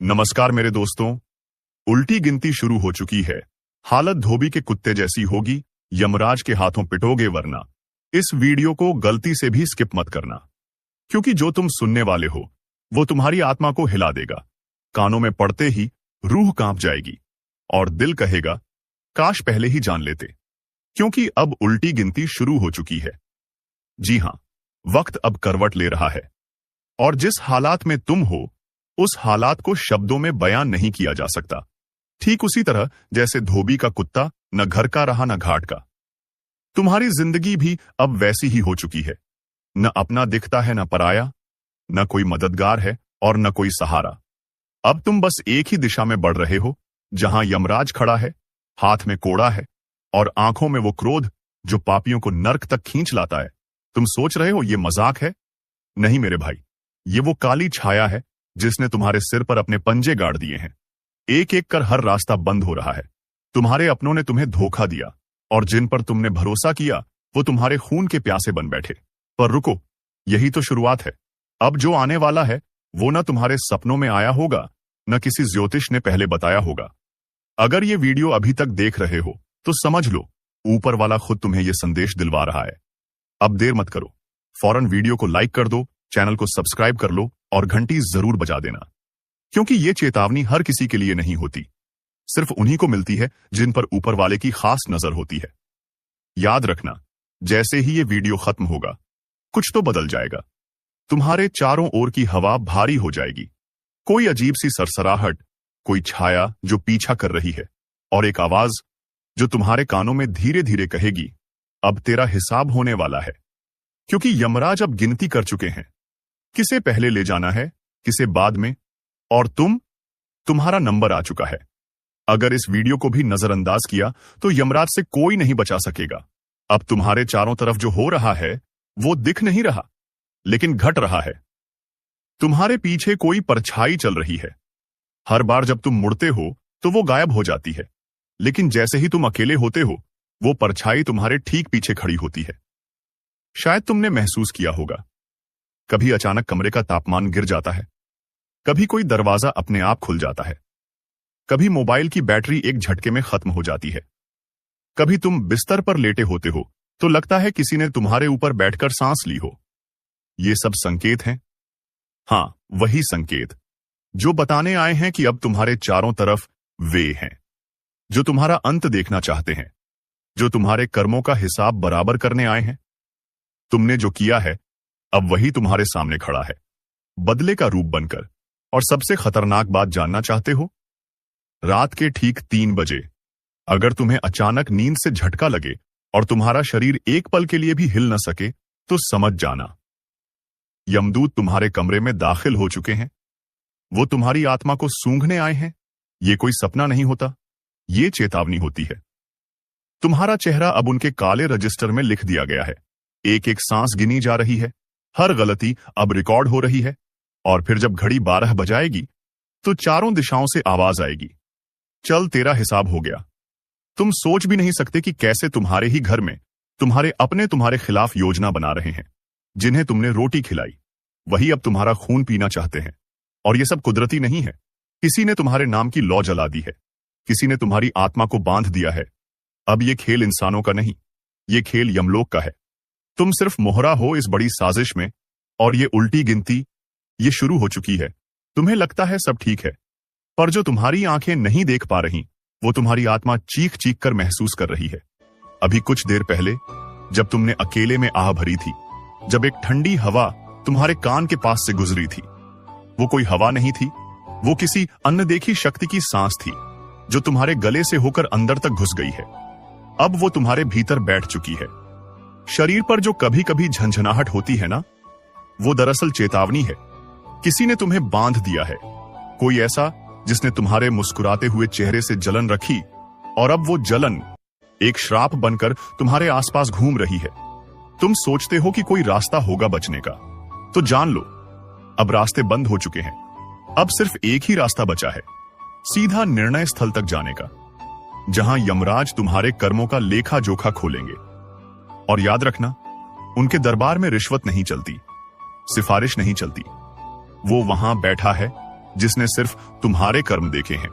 नमस्कार मेरे दोस्तों। उल्टी गिनती शुरू हो चुकी है। हालत धोबी के कुत्ते जैसी होगी। यमराज के हाथों पिटोगे वरना। इस वीडियो को गलती से भी स्किप मत करना, क्योंकि जो तुम सुनने वाले हो वो तुम्हारी आत्मा को हिला देगा। कानों में पड़ते ही रूह कांप जाएगी और दिल कहेगा काश पहले ही जान लेते, क्योंकि अब उल्टी गिनती शुरू हो चुकी है। जी हां, वक्त अब करवट ले रहा है और जिस हालात में तुम हो उस हालात को शब्दों में बयान नहीं किया जा सकता। ठीक उसी तरह जैसे धोबी का कुत्ता न घर का रहा न घाट का, तुम्हारी जिंदगी भी अब वैसी ही हो चुकी है। न अपना दिखता है न पराया, न कोई मददगार है और न कोई सहारा। अब तुम बस एक ही दिशा में बढ़ रहे हो, जहां यमराज खड़ा है, हाथ में कोड़ा है और आंखों में वो क्रोध जो पापियों को नर्क तक खींच लाता है। तुम सोच रहे हो ये मजाक है? नहीं मेरे भाई, ये वो काली छाया है जिसने तुम्हारे सिर पर अपने पंजे गाड़ दिए हैं। एक एक कर हर रास्ता बंद हो रहा है। तुम्हारे अपनों ने तुम्हें धोखा दिया और जिन पर तुमने भरोसा किया वो तुम्हारे खून के प्यासे बन बैठे। पर रुको, यही तो शुरुआत है। अब जो आने वाला है वो न तुम्हारे सपनों में आया होगा, न किसी ज्योतिष ने पहले बताया होगा। अगर ये वीडियो अभी तक देख रहे हो तो समझ लो ऊपर वाला खुद तुम्हें ये संदेश दिलवा रहा है। अब देर मत करो, फौरन वीडियो को लाइक कर दो, चैनल को सब्सक्राइब कर लो और घंटी जरूर बजा देना, क्योंकि ये चेतावनी हर किसी के लिए नहीं होती। सिर्फ उन्हीं को मिलती है जिन पर ऊपर वाले की खास नजर होती है। याद रखना, जैसे ही ये वीडियो खत्म होगा कुछ तो बदल जाएगा। तुम्हारे चारों ओर की हवा भारी हो जाएगी। कोई अजीब सी सरसराहट, कोई छाया जो पीछा कर रही है और एक आवाज जो तुम्हारे कानों में धीरे धीरे कहेगी अब तेरा हिसाब होने वाला है। क्योंकि यमराज अब गिनती कर चुके हैं, किसे पहले ले जाना है, किसे बाद में, और तुम्हारा नंबर आ चुका है। अगर इस वीडियो को भी नजरअंदाज किया तो यमराज से कोई नहीं बचा सकेगा। अब तुम्हारे चारों तरफ जो हो रहा है वो दिख नहीं रहा, लेकिन घट रहा है। तुम्हारे पीछे कोई परछाई चल रही है। हर बार जब तुम मुड़ते हो तो वो गायब हो जाती है, लेकिन जैसे ही तुम अकेले होते हो वो परछाई तुम्हारे ठीक पीछे खड़ी होती है। शायद तुमने महसूस किया होगा, कभी अचानक कमरे का तापमान गिर जाता है, कभी कोई दरवाजा अपने आप खुल जाता है, कभी मोबाइल की बैटरी एक झटके में खत्म हो जाती है, कभी तुम बिस्तर पर लेटे होते हो तो लगता है किसी ने तुम्हारे ऊपर बैठकर सांस ली हो। ये सब संकेत हैं। हां, वही संकेत जो बताने आए हैं कि अब तुम्हारे चारों तरफ वे हैं जो तुम्हारा अंत देखना चाहते हैं, जो तुम्हारे कर्मों का हिसाब बराबर करने आए हैं। तुमने जो किया है अब वही तुम्हारे सामने खड़ा है, बदले का रूप बनकर। और सबसे खतरनाक बात जानना चाहते हो? रात के ठीक 3 बजे अगर तुम्हें अचानक नींद से झटका लगे और तुम्हारा शरीर एक पल के लिए भी हिल न सके तो समझ जाना यमदूत तुम्हारे कमरे में दाखिल हो चुके हैं। वो तुम्हारी आत्मा को सूंघने आए हैं। ये कोई सपना नहीं होता, ये चेतावनी होती है। तुम्हारा चेहरा अब उनके काले रजिस्टर में लिख दिया गया है। एक एक सांस गिनी जा रही है, हर गलती अब रिकॉर्ड हो रही है। और फिर जब घड़ी 12 बजाएगी तो चारों दिशाओं से आवाज आएगी, चल तेरा हिसाब हो गया। तुम सोच भी नहीं सकते कि कैसे तुम्हारे ही घर में तुम्हारे अपने तुम्हारे खिलाफ योजना बना रहे हैं। जिन्हें तुमने रोटी खिलाई वही अब तुम्हारा खून पीना चाहते हैं। और ये सब कुदरती नहीं है। किसी ने तुम्हारे नाम की लौ जला दी है, किसी ने तुम्हारी आत्मा को बांध दिया है। अब ये खेल इंसानों का नहीं, ये खेल यमलोक का है। तुम सिर्फ मोहरा हो इस बड़ी साजिश में, और ये उल्टी गिनती ये शुरू हो चुकी है। तुम्हें लगता है सब ठीक है, पर जो तुम्हारी आंखें नहीं देख पा रही वो तुम्हारी आत्मा चीख चीख कर महसूस कर रही है। अभी कुछ देर पहले जब तुमने अकेले में आह भरी थी, जब एक ठंडी हवा तुम्हारे कान के पास से गुजरी थी, वो कोई हवा नहीं थी, वो किसी अनदेखी शक्ति की सांस थी जो तुम्हारे गले से होकर अंदर तक घुस गई है। अब वो तुम्हारे भीतर बैठ चुकी है। शरीर पर जो कभी कभी झंझनाहट होती है ना, वो दरअसल चेतावनी है। किसी ने तुम्हें बांध दिया है, कोई ऐसा जिसने तुम्हारे मुस्कुराते हुए चेहरे से जलन रखी, और अब वो जलन एक श्राप बनकर तुम्हारे आसपास घूम रही है। तुम सोचते हो कि कोई रास्ता होगा बचने का, तो जान लो अब रास्ते बंद हो चुके हैं। अब सिर्फ एक ही रास्ता बचा है, सीधा निर्णय स्थल तक जाने का, जहां यमराज तुम्हारे कर्मों का लेखा जोखा खोलेंगे। और याद रखना, उनके दरबार में रिश्वत नहीं चलती, सिफारिश नहीं चलती। वो वहां बैठा है जिसने सिर्फ तुम्हारे कर्म देखे हैं,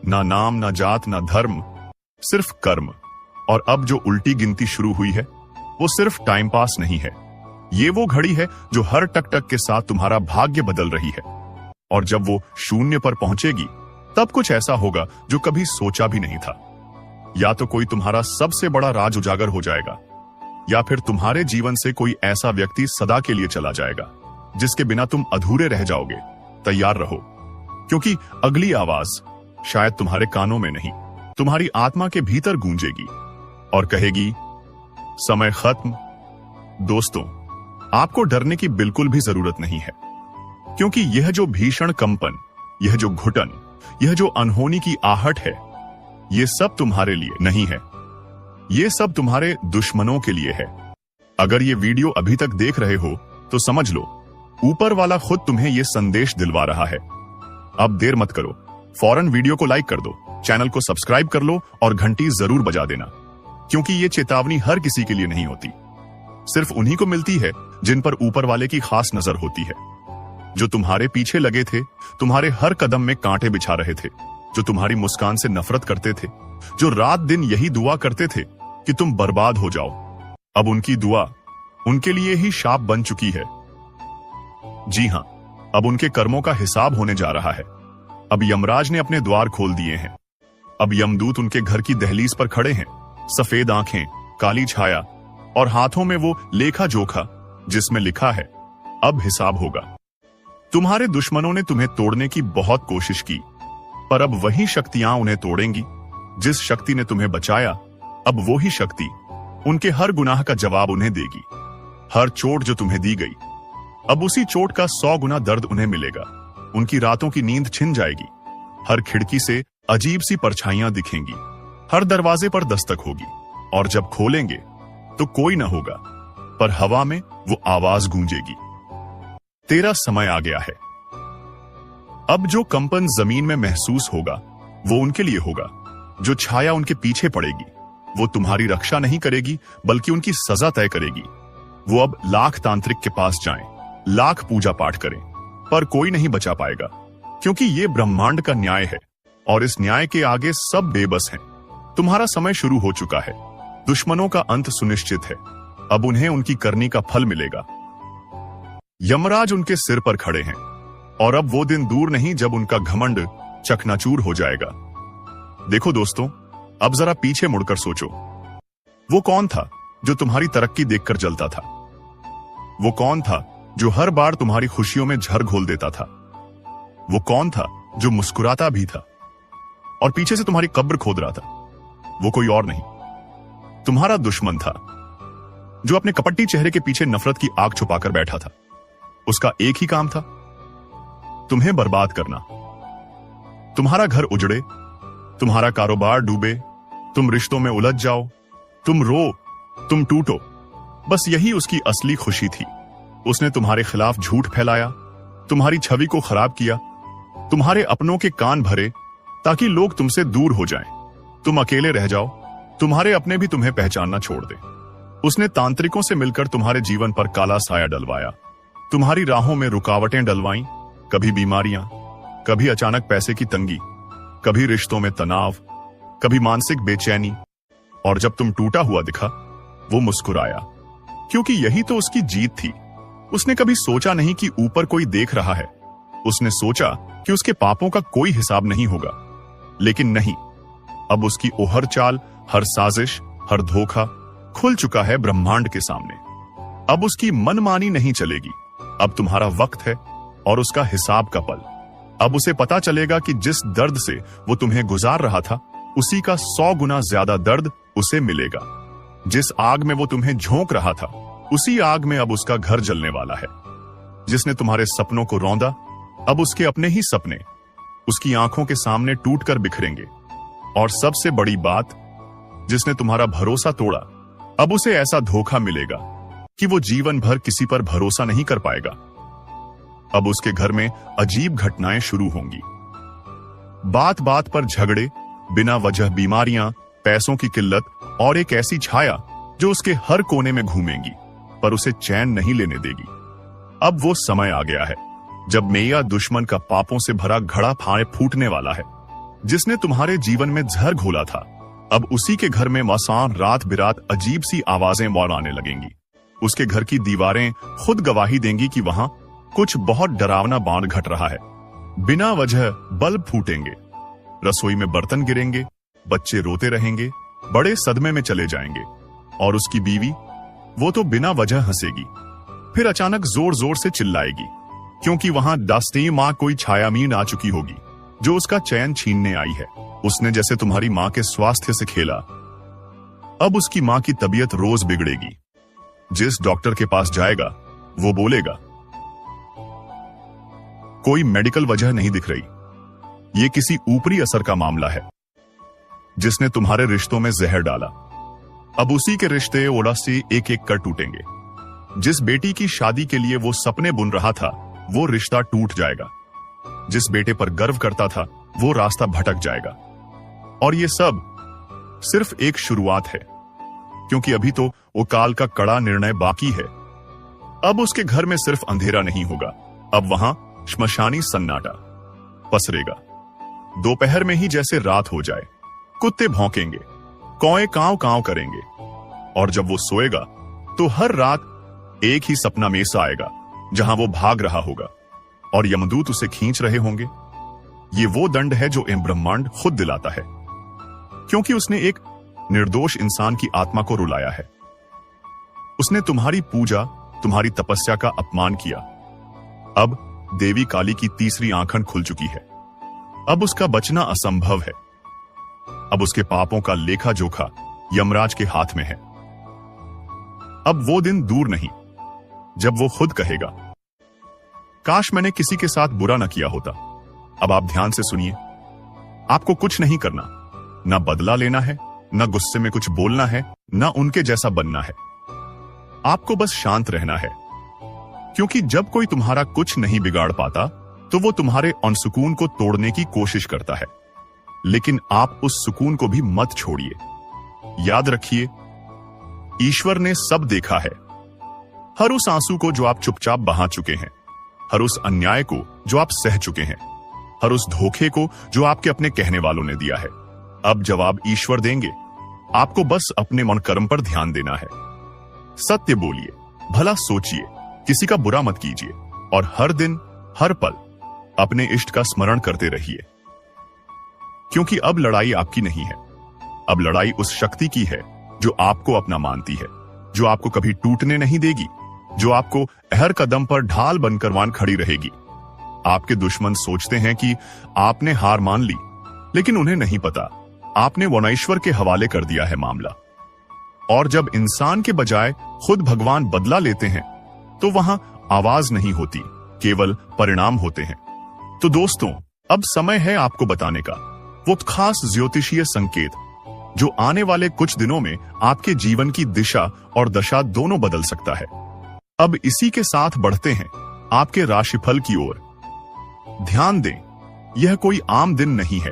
ना नाम, ना जात, ना धर्म, सिर्फ कर्म। और अब जो उल्टी गिनती शुरू हुई है वो सिर्फ टाइम पास नहीं है, ये वो घड़ी है जो हर टक टक के साथ तुम्हारा भाग्य बदल रही है। और जब वो शून्य पर पहुंचेगी तब कुछ ऐसा होगा जो कभी सोचा भी नहीं था। या तो कोई तुम्हारा सबसे बड़ा राज उजागर हो जाएगा, या फिर तुम्हारे जीवन से कोई ऐसा व्यक्ति सदा के लिए चला जाएगा जिसके बिना तुम अधूरे रह जाओगे। तैयार रहो, क्योंकि अगली आवाज शायद तुम्हारे कानों में नहीं, तुम्हारी आत्मा के भीतर गूंजेगी और कहेगी, समय खत्म। दोस्तों, आपको डरने की बिल्कुल भी जरूरत नहीं है, क्योंकि यह जो भीषण कंपन, यह जो घुटन, यह जो अनहोनी की आहट है, ये सब तुम्हारे लिए नहीं है, ये सब तुम्हारे दुश्मनों के लिए है। अगर ये वीडियो अभी तक देख रहे हो तो समझ लो, ऊपर वाला खुद तुम्हें ये संदेश दिलवा रहा है। अब देर मत करो, फौरन वीडियो को लाइक कर दो, चैनल को सब्सक्राइब कर लो और घंटी जरूर बजा देना, क्योंकि ये चेतावनी हर किसी के लिए नहीं होती, सिर्फ उन्हीं को मिलती है जिन पर ऊपर वाले की खास नजर होती है। जो तुम्हारे पीछे लगे थे, तुम्हारे हर कदम में कांटे बिछा रहे थे, जो तुम्हारी मुस्कान से नफरत करते थे, जो रात दिन यही दुआ करते थे कि तुम बर्बाद हो जाओ, अब उनकी दुआ उनके लिए ही शाप बन चुकी है। जी हां, अब उनके कर्मों का हिसाब होने जा रहा है। अब यमराज ने अपने द्वार खोल दिए हैं। अब यमदूत उनके घर की दहलीज पर खड़े हैं, सफेद आंखें, काली छाया और हाथों में वो लेखा जोखा जिसमें लिखा है, अब हिसाब होगा। तुम्हारे दुश्मनों ने तुम्हें तोड़ने की बहुत कोशिश की, पर अब वही शक्तियां उन्हें तोड़ेंगी। जिस शक्ति ने तुम्हें बचाया, अब वो ही शक्ति उनके हर गुनाह का जवाब उन्हें देगी। हर चोट जो तुम्हें दी गई, अब उसी चोट का 100 गुना दर्द उन्हें मिलेगा। उनकी रातों की नींद छिन जाएगी। हर खिड़की से अजीब सी परछाइयां दिखेंगी, हर दरवाजे पर दस्तक होगी, और जब खोलेंगे तो कोई न होगा, पर हवा में वो आवाज गूंजेगी, तेरा समय आ गया है। अब जो कंपन जमीन में महसूस होगा वो उनके लिए होगा। जो छाया उनके पीछे पड़ेगी वो तुम्हारी रक्षा नहीं करेगी, बल्कि उनकी सजा तय करेगी। वो अब लाख तांत्रिक के पास जाएं, लाख पूजा पाठ करें, पर कोई नहीं बचा पाएगा, क्योंकि ये ब्रह्मांड का न्याय है और इस न्याय के आगे सब बेबस हैं। तुम्हारा समय शुरू हो चुका है। दुश्मनों का अंत सुनिश्चित है। अब उन्हें उनकी करनी का फल मिलेगा। यमराज उनके सिर पर खड़े हैं, और अब वो दिन दूर नहीं जब उनका घमंड चकनाचूर हो जाएगा। देखो दोस्तों, अब जरा पीछे मुड़कर सोचो, वो कौन था जो तुम्हारी तरक्की देखकर जलता था? वो कौन था जो हर बार तुम्हारी खुशियों में झर घोल देता था? वो कौन था जो मुस्कुराता भी था और पीछे से तुम्हारी कब्र खोद रहा था? वो कोई और नहीं, तुम्हारा दुश्मन था, जो अपने कपटी चेहरे के पीछे नफरत की आग छुपाकर बैठा था। उसका एक ही काम था, तुम्हें बर्बाद करना। तुम्हारा घर उजड़े, तुम्हारा कारोबार डूबे, तुम रिश्तों में उलझ जाओ, तुम रो, तुम टूटो, बस यही उसकी असली खुशी थी। उसने तुम्हारे खिलाफ झूठ फैलाया, तुम्हारी छवि को खराब किया, तुम्हारे अपनों के कान भरे ताकि लोग तुमसे दूर हो जाएं, तुम अकेले रह जाओ, तुम्हारे अपने भी तुम्हें पहचानना छोड़ दें। उसने तांत्रिकों से मिलकर तुम्हारे जीवन पर काला साया डलवाया, तुम्हारी राहों में रुकावटें डलवाईं, कभी बीमारियां, कभी अचानक पैसे की तंगी, कभी रिश्तों में तनाव, कभी मानसिक बेचैनी। और जब तुम टूटा हुआ दिखा, वो मुस्कुराया, क्योंकि यही तो उसकी जीत थी। उसने कभी सोचा नहीं कि ऊपर कोई देख रहा है। उसने सोचा कि उसके पापों का कोई हिसाब नहीं होगा, लेकिन नहीं, अब उसकी ओहर चाल, हर साजिश, हर धोखा खुल चुका है ब्रह्मांड के सामने। अब उसकी मनमानी नहीं चलेगी। अब तुम्हारा वक्त है और उसका हिसाब का पल। अब उसे पता चलेगा कि जिस दर्द से वो तुम्हें गुजार रहा था, उसी का 100 गुना ज्यादा दर्द उसे मिलेगा। जिस आग में वो तुम्हें झोंक रहा था, उसी आग में अब उसका घर जलने वाला है। जिसने तुम्हारे सपनों को रौंदा, अब उसके अपने ही सपने उसकी आंखों के सामने टूटकर बिखरेंगे। और सबसे बड़ी बात, जिसने तुम्हारा भरोसा तोड़ा, अब उसे ऐसा धोखा मिलेगा कि वो जीवन भर किसी पर भरोसा नहीं कर पाएगा। अब उसके घर में अजीब घटनाएं शुरू होंगी। बात बात पर झगड़े, बिना वजह बीमारियां, पैसों की किल्लत और एक ऐसी छाया जो उसके हर कोने में घूमेंगी, पर उसे चैन नहीं लेने देगी। अब वो समय आ गया है। जब मैया दुश्मन का पापों से भरा घड़ा फाड़े फूटने वाला है, जिसने तुम्हारे जीवन में जहर घोला था, अब उसी के घर में मसान रात बिरात अजीब सी आवाजें और आने लगेंगी। उसके घर की दीवारें खुद गवाही देंगी कि वहां कुछ बहुत डरावना बाण घट रहा है। बिना वजह बल्ब फूटेंगे, रसोई में बर्तन गिरेंगे, बच्चे रोते रहेंगे, बड़े सदमे में चले जाएंगे, और उसकी बीवी, वो तो बिना वजह हंसेगी, फिर अचानक जोर जोर से चिल्लाएगी, क्योंकि वहां दास्ती मां कोई छायामीन आ चुकी होगी जो उसका चैन छीनने आई है। उसने जैसे तुम्हारी मां के स्वास्थ्य से खेला, अब उसकी मां की तबीयत रोज बिगड़ेगी। जिस डॉक्टर के पास जाएगा वो बोलेगा, कोई मेडिकल वजह नहीं दिख रही, ये किसी ऊपरी असर का मामला है जिसने तुम्हारे रिश्तों में जहर डाला। अब उसी के रिश्ते ओडासी एक एक कर टूटेंगे। जिस बेटी की शादी के लिए वो सपने बुन रहा था, वो रिश्ता टूट जाएगा। जिस बेटे पर गर्व करता था, वो रास्ता भटक जाएगा। और ये सब सिर्फ एक शुरुआत है, क्योंकि अभी तो वो काल का कड़ा निर्णय बाकी है। अब उसके घर में सिर्फ अंधेरा नहीं होगा, अब वहां श्मशानी सन्नाटा पसरेगा। दोपहर में ही जैसे रात हो जाए, कुत्ते भौंकेंगे, कौए कांव कांव करेंगे, और जब वो सोएगा तो हर रात एक ही सपना में सा आएगा जहां वो भाग रहा होगा और यमदूत उसे खींच रहे होंगे। ये वो दंड है जो ब्रह्मांड खुद दिलाता है, क्योंकि उसने एक निर्दोष इंसान की आत्मा को रुलाया है। उसने तुम्हारी पूजा, तुम्हारी तपस्या का अपमान किया। अब देवी काली की तीसरी आंखन खुल चुकी है। अब उसका बचना असंभव है। अब उसके पापों का लेखा जोखा यमराज के हाथ में है। अब वो दिन दूर नहीं जब वो खुद कहेगा, काश मैंने किसी के साथ बुरा न किया होता। अब आप ध्यान से सुनिए, आपको कुछ नहीं करना, ना बदला लेना है, ना गुस्से में कुछ बोलना है, ना उनके जैसा बनना है। आपको बस शांत रहना है, क्योंकि जब कोई तुम्हारा कुछ नहीं बिगाड़ पाता तो वो तुम्हारे अनसुकून को तोड़ने की कोशिश करता है। लेकिन आप उस सुकून को भी मत छोड़िए। याद रखिए, ईश्वर ने सब देखा है। हर उस आंसू को जो आप चुपचाप बहा चुके हैं, हर उस अन्याय को जो आप सह चुके हैं, हर उस धोखे को जो आपके अपने कहने वालों ने दिया है। अब जवाब ईश्वर देंगे। आपको बस अपने मन कर्म पर ध्यान देना है। सत्य बोलिए, भला सोचिए, किसी का बुरा मत कीजिए, और हर दिन हर पल अपने इष्ट का स्मरण करते रहिए। क्योंकि अब लड़ाई आपकी नहीं है, अब लड़ाई उस शक्ति की है जो आपको अपना मानती है, जो आपको कभी टूटने नहीं देगी, जो आपको हर कदम पर ढाल बनकर वान खड़ी रहेगी। आपके दुश्मन सोचते हैं कि आपने हार मान ली, लेकिन उन्हें नहीं पता आपने वनईश्वर के हवाले कर दिया है मामला। और जब इंसान के बजाय खुद भगवान बदला लेते हैं तो वहां आवाज नहीं होती, केवल परिणाम होते हैं। तो दोस्तों, अब समय है आपको बताने का वो खास ज्योतिषीय संकेत जो आने वाले कुछ दिनों में आपके जीवन की दिशा और दशा दोनों बदल सकता है। अब इसी के साथ बढ़ते हैं आपके राशिफल की ओर। ध्यान दें, यह कोई आम दिन नहीं है।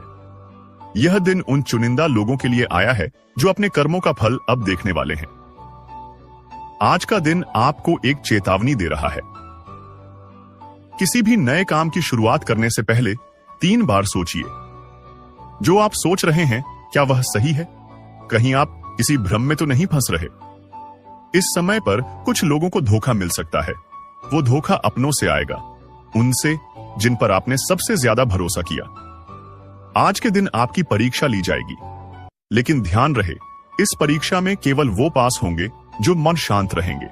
यह दिन उन चुनिंदा लोगों के लिए आया है जो अपने कर्मों का फल अब देखने वाले हैं। आज का दिन आपको एक चेतावनी दे रहा है। किसी भी नए काम की शुरुआत करने से पहले 3 बार सोचिए, जो आप सोच रहे हैं क्या वह सही है? कहीं आप किसी भ्रम में तो नहीं फंस रहे? इस समय पर कुछ लोगों को धोखा मिल सकता है। वो धोखा अपनों से आएगा, उनसे जिन पर आपने सबसे ज्यादा भरोसा किया। आज के दिन आपकी परीक्षा ली जाएगी, लेकिन ध्यान रहे, इस परीक्षा में केवल वो पास होंगे जो मन शांत रहेंगे,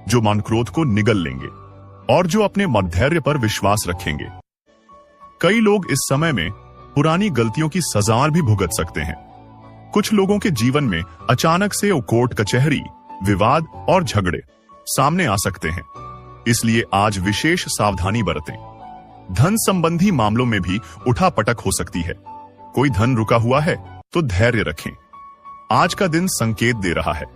जो मन क्रोध को निगल लेंगे और जो अपने मधैर्य पर विश्वास रखेंगे। कई लोग इस समय में पुरानी गलतियों की सजा भी भुगत सकते हैं। कुछ लोगों के जीवन में अचानक से कोर्ट कचहरी, विवाद और झगड़े सामने आ सकते हैं, इसलिए आज विशेष सावधानी बरतें। धन संबंधी मामलों में भी उठापटक हो सकती है। कोई धन रुका हुआ है तो धैर्य रखें। आज का दिन संकेत दे रहा है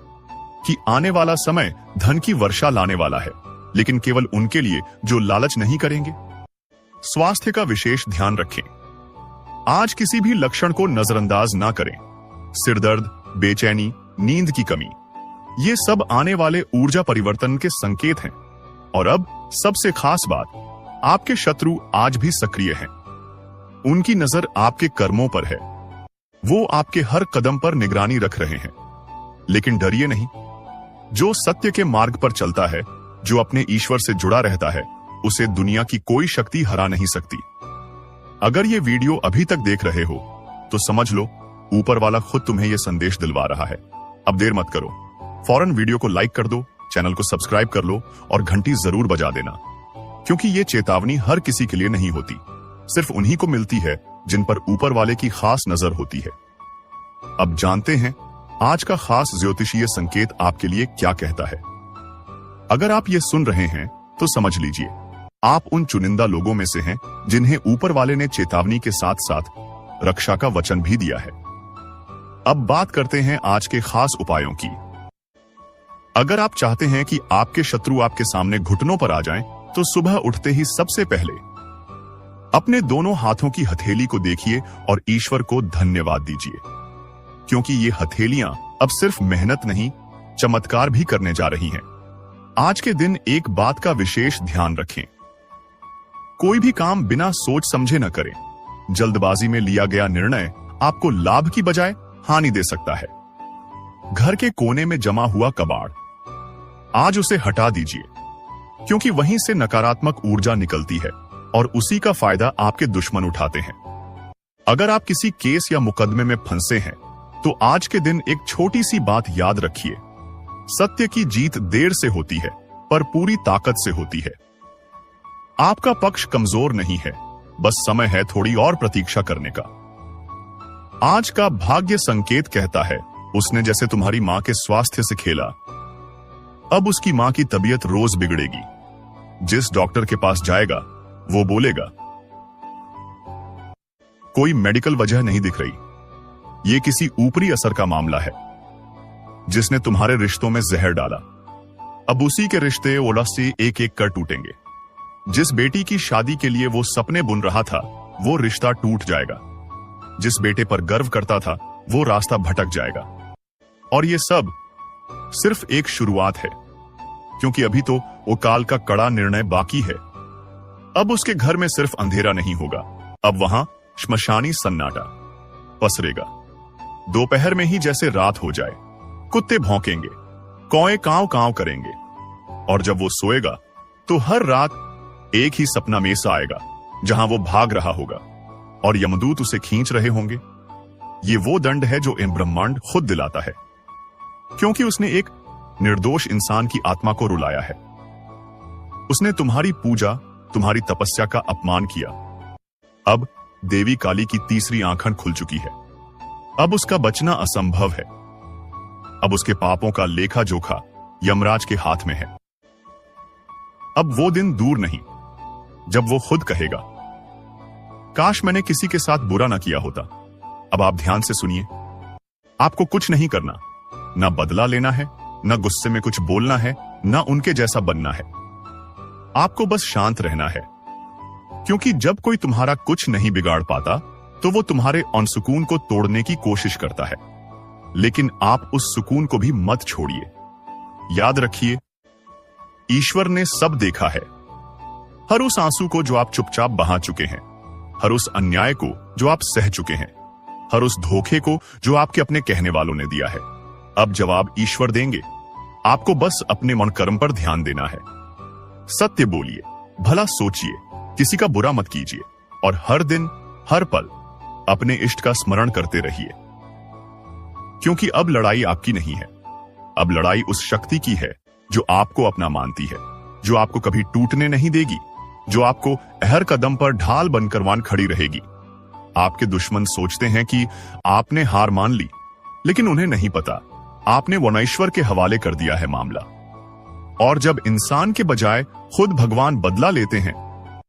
कि आने वाला समय धन की वर्षा लाने वाला है, लेकिन केवल उनके लिए जो लालच नहीं करेंगे। स्वास्थ्य का विशेष ध्यान रखें। आज किसी भी लक्षण को नजरअंदाज ना करें। सिरदर्द, बेचैनी, नींद की कमी, ये सब आने वाले ऊर्जा परिवर्तन के संकेत हैं। और अब सबसे खास बात, आपके शत्रु आज भी सक्रिय हैं। उनकी नजर आपके कर्मों पर है। वो आपके हर कदम पर निगरानी रख रहे हैं। लेकिन डरिए नहीं। जो सत्य के मार्ग पर चलता है, जो अपने ईश्वर से जुड़ा रहता है, उसे दुनिया की कोई शक्ति हरा नहीं सकती। अगर ये वीडियो अभी तक देख रहे हो तो समझ लो ऊपर वाला खुद तुम्हें यह संदेश दिलवा रहा है। अब देर मत करो, फौरन वीडियो को लाइक कर दो, चैनल को सब्सक्राइब कर लो और घंटी जरूर बजा देना, क्योंकि ये चेतावनी हर किसी के लिए नहीं होती। सिर्फ उन्हीं को मिलती है जिन पर ऊपर वाले की खास नजर होती है। अब जानते हैं आज का खास ज्योतिषीय संकेत आपके लिए क्या कहता है। अगर आप ये सुन रहे हैं तो समझ लीजिए आप उन चुनिंदा लोगों में से हैं जिन्हें ऊपर वाले ने चेतावनी के साथ साथ रक्षा का वचन भी दिया है। अब बात करते हैं आज के खास उपायों की। अगर आप चाहते हैं कि आपके शत्रु आपके सामने घुटनों पर आ जाएं, तो सुबह उठते ही सबसे पहले अपने दोनों हाथों की हथेली को देखिए और ईश्वर को धन्यवाद दीजिए, क्योंकि ये हथेलियां अब सिर्फ मेहनत नहीं, चमत्कार भी करने जा रही हैं। आज के दिन एक बात का विशेष ध्यान रखें। कोई भी काम बिना सोच समझे न करें। जल्दबाजी में लिया गया निर्णय आपको लाभ की बजाय हानि दे सकता है। घर के कोने में जमा हुआ कबाड़, आज उसे हटा दीजिए, क्योंकि वहीं से नकारात्मक ऊर्जा निकलती है और उसी का फायदा आपके दुश्मन उठाते हैं। अगर आप किसी केस या मुकदमे में फंसे हैं तो आज के दिन एक छोटी सी बात याद रखिए। सत्य की जीत देर से होती है, पर पूरी ताकत से होती है। आपका पक्ष कमजोर नहीं है, बस समय है थोड़ी और प्रतीक्षा करने का। आज का भाग्य संकेत कहता है, उसने जैसे तुम्हारी मां के स्वास्थ्य से खेला, अब उसकी मां की तबीयत रोज बिगड़ेगी। जिस डॉक्टर के पास जाएगा वो बोलेगा कोई मेडिकल वजह नहीं दिख रही, ये किसी ऊपरी असर का मामला है जिसने तुम्हारे रिश्तों में जहर डाला। अब उसी के रिश्ते ओला से एक एक कर टूटेंगे। जिस बेटी की शादी के लिए वो सपने बुन रहा था, वो रिश्ता टूट जाएगा। जिस बेटे पर गर्व करता था, वो रास्ता भटक जाएगा। और ये सब सिर्फ एक शुरुआत है, क्योंकि अभी तो वो काल का कड़ा निर्णय बाकी है। अब उसके घर में सिर्फ अंधेरा नहीं होगा, अब वहां श्मशानी सन्नाटा पसरेगा। दोपहर में ही जैसे रात हो जाए, कुत्ते भौंकेंगे, कौए कांव कांव करेंगे, और जब वो सोएगा तो हर रात एक ही सपना में सा आएगा जहां वो भाग रहा होगा और यमदूत उसे खींच रहे होंगे। ये वो दंड है जो ब्रह्मांड खुद दिलाता है, क्योंकि उसने एक निर्दोष इंसान की आत्मा को रुलाया है। उसने तुम्हारी पूजा, तुम्हारी तपस्या का अपमान किया। अब देवी काली की तीसरी आंखें खुल चुकी है। अब उसका बचना असंभव है। अब उसके पापों का लेखा जोखा यमराज के हाथ में है। अब वो दिन दूर नहीं जब वो खुद कहेगा, काश मैंने किसी के साथ बुरा ना किया होता। अब आप ध्यान से सुनिए। आपको कुछ नहीं करना, ना बदला लेना है, ना गुस्से में कुछ बोलना है, ना उनके जैसा बनना है। आपको बस शांत रहना है, क्योंकि जब कोई तुम्हारा कुछ नहीं बिगाड़ पाता तो वो तुम्हारे अनसुकून को तोड़ने की कोशिश करता है। लेकिन आप उस सुकून को भी मत छोड़िए। याद रखिए, ईश्वर ने सब देखा है। हर उस आंसू को जो आप चुपचाप बहा चुके हैं, हर उस अन्याय को जो आप सह चुके हैं, हर उस धोखे को जो आपके अपने कहने वालों ने दिया है। अब जवाब ईश्वर देंगे। आपको बस अपने मन कर्म पर ध्यान देना है। सत्य बोलिए, भला सोचिए, किसी का बुरा मत कीजिए, और हर दिन हर पल अपने इष्ट का स्मरण करते रहिए, क्योंकि अब लड़ाई आपकी नहीं है। अब लड़ाई उस शक्ति की है जो आपको अपना मानती है, जो आपको कभी टूटने नहीं देगी, जो आपको हर कदम पर ढाल बनकर वान खड़ी रहेगी। आपके दुश्मन सोचते हैं कि आपने हार मान ली, लेकिन उन्हें नहीं पता आपने वनईश्वर के हवाले कर दिया है मामला। और जब इंसान के बजाय खुद भगवान बदला लेते हैं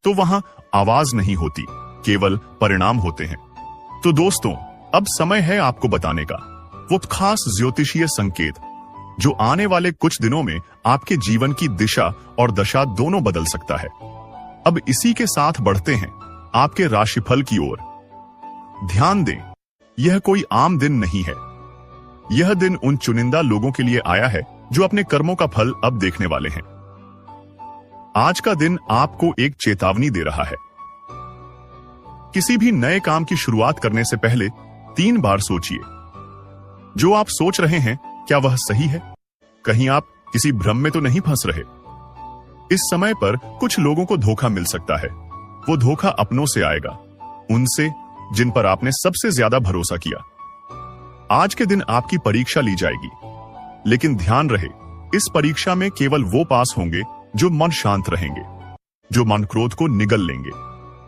तो वहां आवाज नहीं होती, केवल परिणाम होते हैं। तो दोस्तों, अब समय है आपको बताने का वो खास ज्योतिषीय संकेत जो आने वाले कुछ दिनों में आपके जीवन की दिशा और दशा दोनों बदल सकता है। अब इसी के साथ बढ़ते हैं आपके राशिफल की ओर। ध्यान दें, यह कोई आम दिन नहीं है। यह दिन उन चुनिंदा लोगों के लिए आया है जो अपने कर्मों का फल अब देखने वाले हैं। आज का दिन आपको एक चेतावनी दे रहा है। किसी भी नए काम की शुरुआत करने से पहले 3 बार सोचिए। जो आप सोच रहे हैं, क्या वह सही है? कहीं आप किसी भ्रम में तो नहीं फंस रहे? इस समय पर कुछ लोगों को धोखा मिल सकता है। वो धोखा अपनों से आएगा, उनसे जिन पर आपने सबसे ज्यादा भरोसा किया। आज के दिन आपकी परीक्षा ली जाएगी, लेकिन ध्यान रहे, इस परीक्षा में केवल वो पास होंगे जो मन शांत रहेंगे, जो मन क्रोध को निगल लेंगे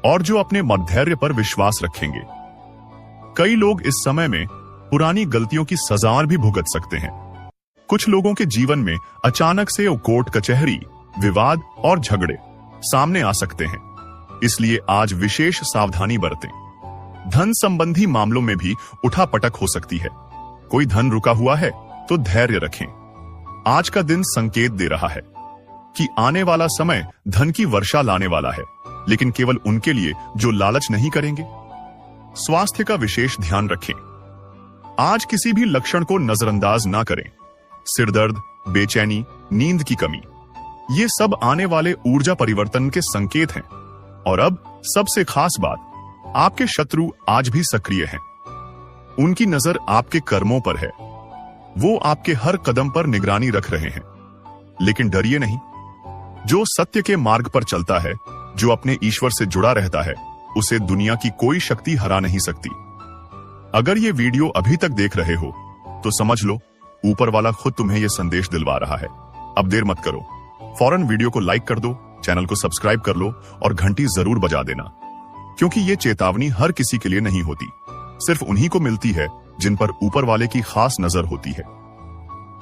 और जो अपने मधैर्य पर विश्वास रखेंगे। कई लोग इस समय में पुरानी गलतियों की सजा भी भुगत सकते हैं। कुछ लोगों के जीवन में अचानक से कोर्ट कचहरी, विवाद और झगड़े सामने आ सकते हैं, इसलिए आज विशेष सावधानी बरतें। धन संबंधी मामलों में भी उठापटक हो सकती है। कोई धन रुका हुआ है तो धैर्य रखें। आज का दिन संकेत दे रहा है कि आने वाला समय धन की वर्षा लाने वाला है, लेकिन केवल उनके लिए जो लालच नहीं करेंगे। स्वास्थ्य का विशेष ध्यान रखें। आज किसी भी लक्षण को नजरअंदाज ना करें। सिरदर्द, बेचैनी, नींद की कमी, ये सब आने वाले ऊर्जा परिवर्तन के संकेत हैं। और अब सबसे खास बात, आपके शत्रु आज भी सक्रिय हैं। उनकी नजर आपके कर्मों पर है। वो आपके हर कदम पर निगरानी रख रहे हैं। लेकिन डरिए नहीं। जो सत्य के मार्ग पर चलता है, जो अपने ईश्वर से जुड़ा रहता है, उसे दुनिया की कोई शक्ति हरा नहीं सकती। अगर ये वीडियो अभी तक देख रहे हो तो समझ लो, ऊपर वाला खुद तुम्हें यह संदेश दिलवा रहा है। अब देर मत करो, फौरन वीडियो को लाइक कर दो, चैनल को सब्सक्राइब कर लो और घंटी जरूर बजा देना, क्योंकि ये चेतावनी हर किसी के लिए नहीं होती। सिर्फ उन्हीं को मिलती है जिन पर ऊपर वाले की खास नजर होती है।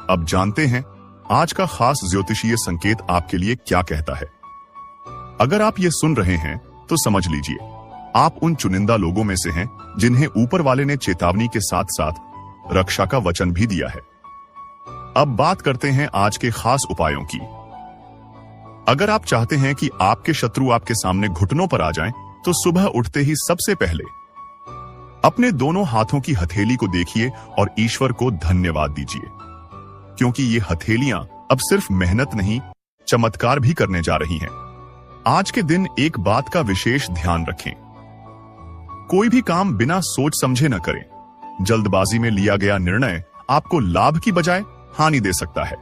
अब जानते हैं आज का खास ज्योतिषीय संकेत आपके लिए क्या कहता है। अगर आप ये सुन रहे हैं तो समझ लीजिए, आप उन चुनिंदा लोगों में से हैं जिन्हें ऊपर वाले ने चेतावनी के साथ साथ रक्षा का वचन भी दिया है। अब बात करते हैं आज के खास उपायों की। अगर आप चाहते हैं कि आपके शत्रु आपके सामने घुटनों पर आ जाएं, तो सुबह उठते ही सबसे पहले अपने दोनों हाथों की हथेली को देखिए और ईश्वर को धन्यवाद दीजिए, क्योंकि ये हथेलियां अब सिर्फ मेहनत नहीं, चमत्कार भी करने जा रही हैं। आज के दिन एक बात का विशेष ध्यान रखें। कोई भी काम बिना सोच समझे न करें। जल्दबाजी में लिया गया निर्णय आपको लाभ की बजाय हानि दे सकता है।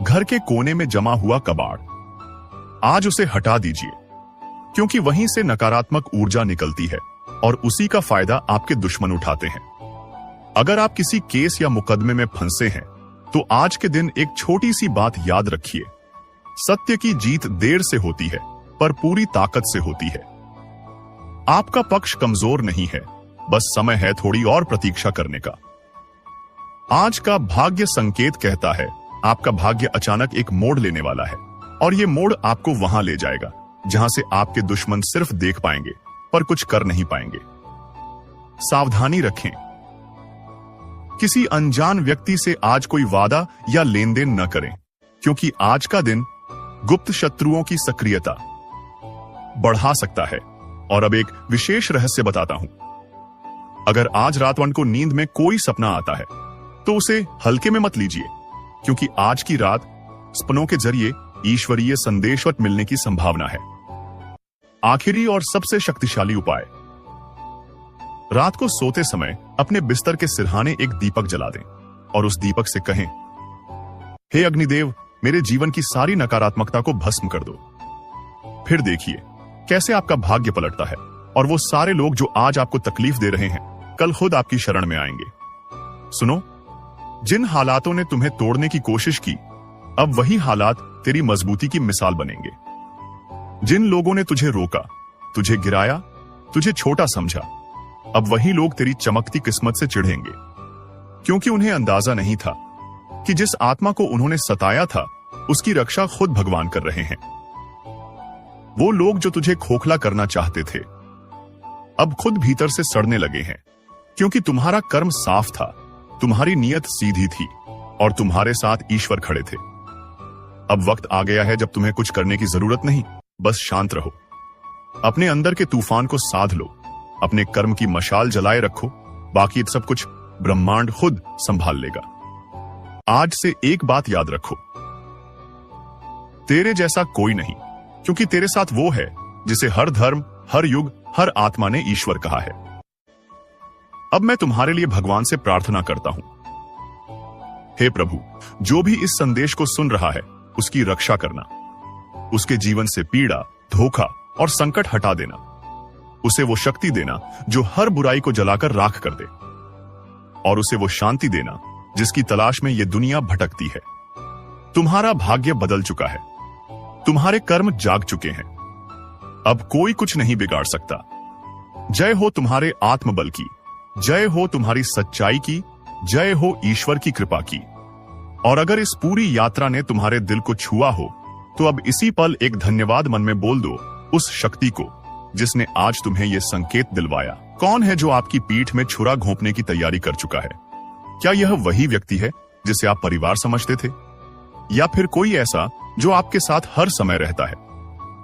घर के कोने में जमा हुआ कबाड़, आज उसे हटा दीजिए, क्योंकि वहीं से नकारात्मक ऊर्जा निकलती है और उसी का फायदा आपके दुश्मन उठाते हैं। अगर आप किसी केस या मुकदमे में फंसे हैं, तो आज के दिन एक छोटी सी बात याद रखिए। सत्य की जीत देर से होती है, पर पूरी ताकत से होती है। आपका पक्ष कमजोर नहीं है, बस समय है थोड़ी और प्रतीक्षा करने का। आज का भाग्य संकेत कहता है, आपका भाग्य अचानक एक मोड़ लेने वाला है, और ये मोड़ आपको वहां ले जाएगा जहां से आपके दुश्मन सिर्फ देख पाएंगे पर कुछ कर नहीं पाएंगे। सावधानी रखें। किसी अनजान व्यक्ति से आज कोई वादा या लेन देन न करें, क्योंकि आज का दिन गुप्त शत्रुओं की सक्रियता बढ़ा सकता है। और अब एक विशेष रहस्य बताता हूं। अगर आज रातवन को नींद में कोई सपना आता है, तो उसे हल्के में मत लीजिए, क्योंकि आज की रात सपनों के जरिए ईश्वरीय संदेशवत मिलने की संभावना है। आखिरी और सबसे शक्तिशाली उपाय, रात को सोते समय अपने बिस्तर के सिरहाने एक दीपक जला दें और उस दीपक से कहें, हे अग्निदेव, मेरे जीवन की सारी नकारात्मकता को भस्म कर दो। फिर देखिए कैसे आपका भाग्य पलटता है और वो सारे लोग जो आज आपको तकलीफ दे रहे हैं, कल खुद आपकी शरण में आएंगे। सुनो, जिन हालातों ने तुम्हें तोड़ने की कोशिश की, अब वही हालात तेरी मजबूती की मिसाल बनेंगे। जिन लोगों ने तुझे रोका, तुझे गिराया, तुझे छोटा समझा, अब वही लोग तेरी चमकती किस्मत से चिढ़ेंगे, क्योंकि उन्हें अंदाजा नहीं था कि जिस आत्मा को उन्होंने सताया था, उसकी रक्षा खुद भगवान कर रहे हैं। वो लोग जो तुझे खोखला करना चाहते थे, अब खुद भीतर से सड़ने लगे हैं, क्योंकि तुम्हारा कर्म साफ था, तुम्हारी नीयत सीधी थी और तुम्हारे साथ ईश्वर खड़े थे। अब वक्त आ गया है जब तुम्हें कुछ करने की जरूरत नहीं, बस शांत रहो। अपने अंदर के तूफान को साध लो, अपने कर्म की मशाल जलाए रखो, बाकी सब कुछ ब्रह्मांड खुद संभाल लेगा। आज से एक बात याद रखो, तेरे जैसा कोई नहीं, क्योंकि तेरे साथ वो है जिसे हर धर्म, हर युग, हर आत्मा ने ईश्वर कहा है। अब मैं तुम्हारे लिए भगवान से प्रार्थना करता हूं। हे प्रभु, जो भी इस संदेश को सुन रहा है उसकी रक्षा करना, उसके जीवन से पीड़ा, धोखा और संकट हटा देना, उसे वो शक्ति देना जो हर बुराई को जलाकर राख कर दे, और उसे वो शांति देना जिसकी तलाश में ये दुनिया भटकती है। तुम्हारा भाग्य बदल चुका है, तुम्हारे कर्म जाग चुके हैं, अब कोई कुछ नहीं बिगाड़ सकता। जय हो तुम्हारे आत्मबल की, जय हो तुम्हारी सच्चाई की, जय हो ईश्वर की कृपा की। और अगर इस पूरी यात्रा ने तुम्हारे दिल को छुआ हो तो अब इसी पल एक धन्यवाद मन में बोल दो उस शक्ति को जिसने आज तुम्हें यह संकेत दिलवाया। कौन है जो आपकी पीठ में छुरा घोंपने की तैयारी कर चुका है? क्या यह वही व्यक्ति है जिसे आप परिवार समझते थे, या फिर कोई ऐसा जो आपके साथ हर समय रहता है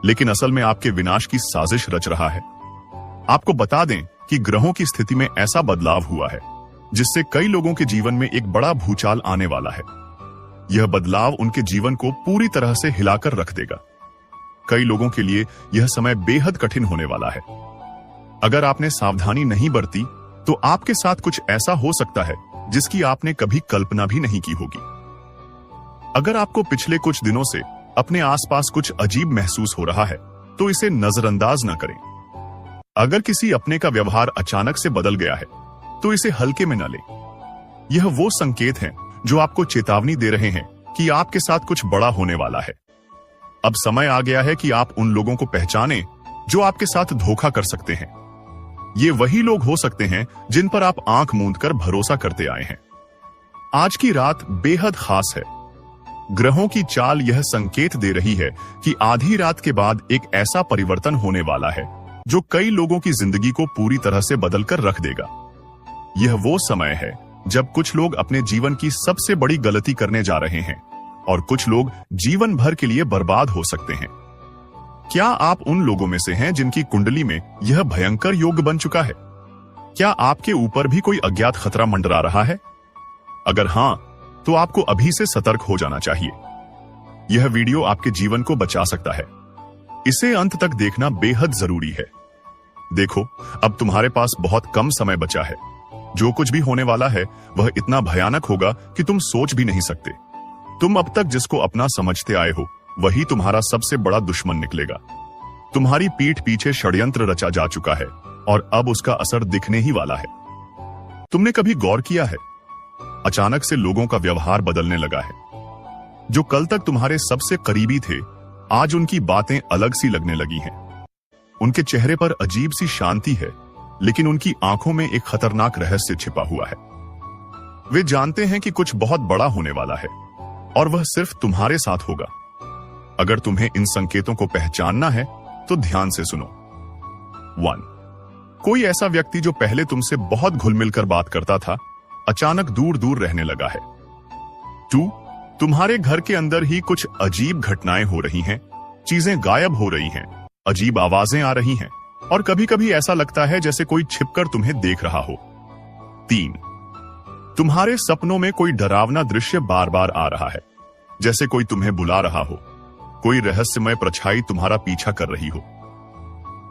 लेकिन असल में आपके विनाश की साजिश रच रहा है? आपको बता दें कि ग्रहों की स्थिति में ऐसा बदलाव हुआ है जिससे कई लोगों के जीवन में एक बड़ा भूचाल आने वाला है। यह बदलाव उनके जीवन को पूरी तरह से हिलाकर रख देगा। कई लोगों के लिए यह समय बेहद कठिन होने वाला है। अगर आपने सावधानी नहीं बरती तो आपके साथ कुछ ऐसा हो सकता है जिसकी आपने कभी कल्पना भी नहीं की होगी। अगर आपको पिछले कुछ दिनों से अपने आसपास कुछ अजीब महसूस हो रहा है तो इसे नजरअंदाज न करें। अगर किसी अपने का व्यवहार अचानक से बदल गया है तो इसे हल्के में न लें। यह वो संकेत हैं जो आपको चेतावनी दे रहे हैं कि आपके साथ कुछ बड़ा होने वाला है। अब समय आ गया है कि आप उन लोगों को पहचानें जो आपके साथ धोखा कर सकते हैं। ये वही लोग हो सकते हैं जिन पर आप आंख मूंद कर भरोसा करते आए हैं। आज की रात बेहद खास है। ग्रहों की चाल यह संकेत दे रही है कि आधी रात के बाद एक ऐसा परिवर्तन होने वाला है जो कई लोगों की जिंदगी को पूरी तरह से बदलकर रख देगा। यह वो समय है जब कुछ लोग अपने जीवन की सबसे बड़ी गलती करने जा रहे हैं और कुछ लोग जीवन भर के लिए बर्बाद हो सकते हैं। क्या आप उन लोगों में से हैं जिनकी कुंडली में यह भयंकर योग बन चुका है? क्या आपके ऊपर भी कोई अज्ञात खतरा मंडरा रहा है? अगर हां, तो आपको अभी से सतर्क हो जाना चाहिए। यह वीडियो आपके जीवन को बचा सकता है। इसे अंत तक देखना बेहद जरूरी है। देखो, अब तुम्हारे पास बहुत कम समय बचा है। जो कुछ भी होने वाला है वह इतना भयानक होगा कि तुम सोच भी नहीं सकते। तुम अब तक जिसको अपना समझते आए हो वही तुम्हारा सबसे बड़ा दुश्मन निकलेगा। तुम्हारी पीठ पीछे षड्यंत्र रचा जा चुका है और अब उसका असर दिखने ही वाला है। तुमने कभी गौर किया है, अचानक से लोगों का व्यवहार बदलने लगा है। जो कल तक तुम्हारे सबसे करीबी थे आज उनकी बातें अलग सी लगने लगी हैं। उनके चेहरे पर अजीब सी शांति है लेकिन उनकी आंखों में एक खतरनाक रहस्य छिपा हुआ है। वे जानते हैं कि कुछ बहुत बड़ा होने वाला है और वह सिर्फ तुम्हारे साथ होगा। अगर तुम्हें इन संकेतों को पहचानना है तो ध्यान से सुनो। 1. कोई ऐसा व्यक्ति जो पहले तुमसे बहुत घुल मिलकर बात करता था अचानक दूर दूर रहने लगा है। 2. तुम्हारे घर के अंदर ही कुछ अजीब घटनाएं हो रही हैं, चीजें गायब हो रही हैं, अजीब आवाजें आ रही हैं और कभी कभी ऐसा लगता है जैसे कोई छिपकर तुम्हें देख रहा हो। 3. तुम्हारे सपनों में कोई डरावना दृश्य बार बार आ रहा है, जैसे कोई तुम्हें बुला रहा हो, कोई रहस्यमय परछाई तुम्हारा पीछा कर रही हो।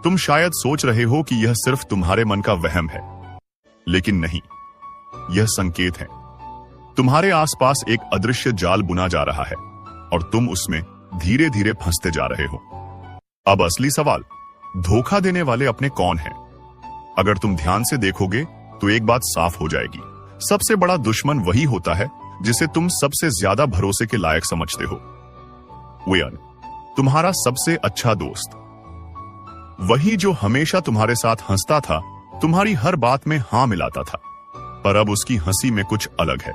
तुम शायद सोच रहे हो कि यह सिर्फ तुम्हारे मन का वहम है, लेकिन नहीं, यह संकेत है। तुम्हारे आसपास एक अदृश्य जाल बुना जा रहा है और तुम उसमें धीरे धीरे फंसते जा रहे हो। अब असली सवाल, धोखा देने वाले अपने कौन हैं? अगर तुम ध्यान से देखोगे तो एक बात साफ हो जाएगी। सबसे बड़ा दुश्मन वही होता है जिसे तुम सबसे ज्यादा भरोसे के लायक समझते हो। वेयन, तुम्हारा सबसे अच्छा दोस्त, वही जो हमेशा तुम्हारे साथ हंसता था, तुम्हारी हर बात में हां मिलाता था, पर अब उसकी हंसी में कुछ अलग है।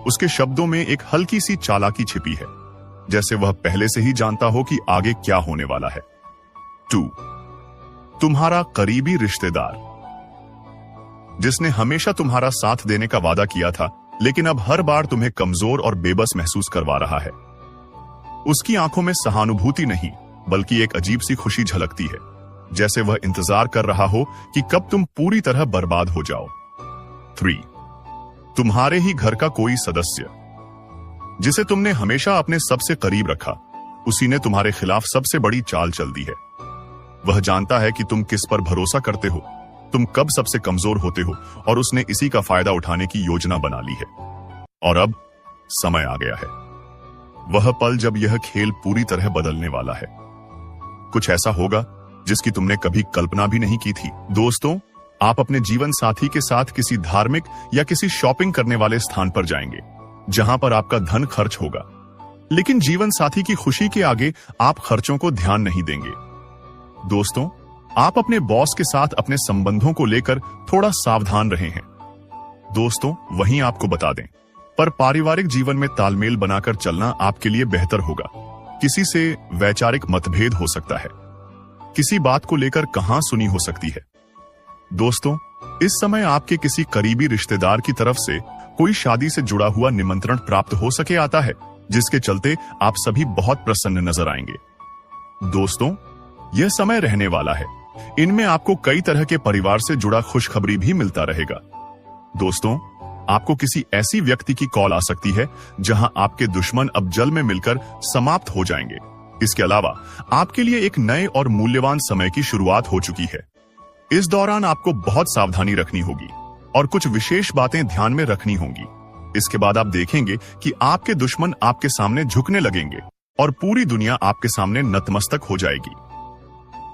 उसके शब्दों में एक हल्की सी चालाकी छिपी है, जैसे वह पहले से ही जानता हो कि आगे क्या होने वाला है। 2. तुम्हारा करीबी रिश्तेदार, जिसने हमेशा तुम्हारा साथ देने का वादा किया था लेकिन अब हर बार तुम्हें कमजोर और बेबस महसूस करवा रहा है। उसकी आंखों में सहानुभूति नहीं बल्कि एक अजीब सी खुशी झलकती है, जैसे वह इंतजार कर रहा हो कि कब तुम पूरी तरह बर्बाद हो जाओ। 3. तुम्हारे ही घर का कोई सदस्य, जिसे तुमने हमेशा अपने सबसे करीब रखा, उसी ने तुम्हारे खिलाफ सबसे बड़ी चाल चल दी है। वह जानता है कि तुम किस पर भरोसा करते हो, तुम कब सबसे कमजोर होते हो, और उसने इसी का फायदा उठाने की योजना बना ली है। और अब समय आ गया है, वह पल जब यह खेल पूरी तरह बदलने वाला है। कुछ ऐसा होगा जिसकी तुमने कभी कल्पना भी नहीं की थी। दोस्तों, आप अपने जीवन साथी के साथ किसी धार्मिक या किसी शॉपिंग करने वाले स्थान पर जाएंगे, जहां पर आपका धन खर्च होगा, लेकिन जीवन साथी की खुशी के आगे आप खर्चों को ध्यान नहीं देंगे। दोस्तों, आप अपने बॉस के साथ अपने संबंधों को लेकर थोड़ा सावधान रहे हैं। दोस्तों, वहीं आपको बता दें, पर पारिवारिक जीवन में तालमेल बनाकर चलना आपके लिए बेहतर होगा। किसी से वैचारिक मतभेद हो सकता है, किसी बात को लेकर कहां सुनी हो सकती है। दोस्तों, इस समय आपके किसी करीबी रिश्तेदार की तरफ से कोई शादी से जुड़ा हुआ निमंत्रण प्राप्त हो सके आता है, जिसके चलते आप सभी बहुत प्रसन्न नजर आएंगे। दोस्तों, यह समय रहने वाला है, इनमें आपको कई तरह के परिवार से जुड़ा खुशखबरी भी मिलता रहेगा। दोस्तों, आपको किसी ऐसी व्यक्ति की कॉल आ सकती है जहां आपके दुश्मन अब जल में मिलकर समाप्त हो जाएंगे। इसके अलावा आपके लिए एक नए और मूल्यवान समय की शुरुआत हो चुकी है। इस दौरान आपको बहुत सावधानी रखनी होगी और कुछ विशेष बातें ध्यान में रखनी होंगी। इसके बाद आप देखेंगे कि आपके दुश्मन आपके सामने झुकने लगेंगे और पूरी दुनिया आपके सामने नतमस्तक हो जाएगी।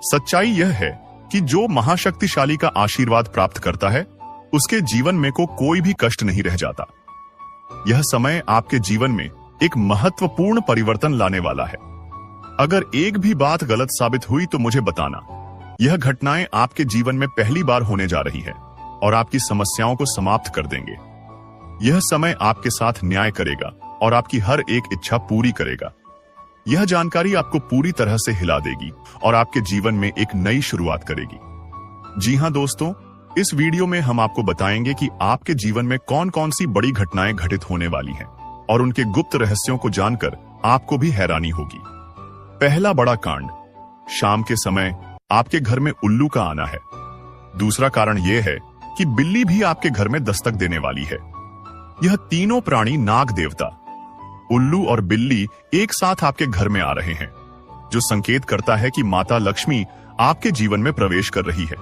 सच्चाई यह है कि जो महाशक्तिशाली का आशीर्वाद प्राप्त करता है, उसके जीवन में को कोई भी कष्ट नहीं रह जाता। यह समय आपके जीवन में एक महत्वपूर्ण परिवर्तन लाने वाला है। अगर एक भी बात गलत साबित हुई तो मुझे बताना। यह घटनाएं आपके जीवन में पहली बार होने जा रही है और आपकी समस्याओं को समाप्त कर देंगे। यह समय आपके साथ न्याय करेगा और आपकी हर एक इच्छा पूरी करेगा। यह जानकारी आपको पूरी तरह से हिला देगी और आपके जीवन में एक नई शुरुआत करेगी। जी हां दोस्तों, इस वीडियो में हम आपको बताएंगे कि आपके जीवन में कौन कौन सी बड़ी घटनाएं घटित होने वाली हैं और उनके गुप्त रहस्यों को जानकर आपको भी हैरानी होगी। पहला बड़ा कांड, शाम के समय आपके घर में उल्लू का आना है। दूसरा कारण यह है कि बिल्ली भी आपके घर में दस्तक देने वाली है। यह तीनों प्राणी नाग देवता, उल्लू और बिल्ली एक साथ आपके घर में आ रहे हैं, जो संकेत करता है कि माता लक्ष्मी आपके जीवन में प्रवेश कर रही है।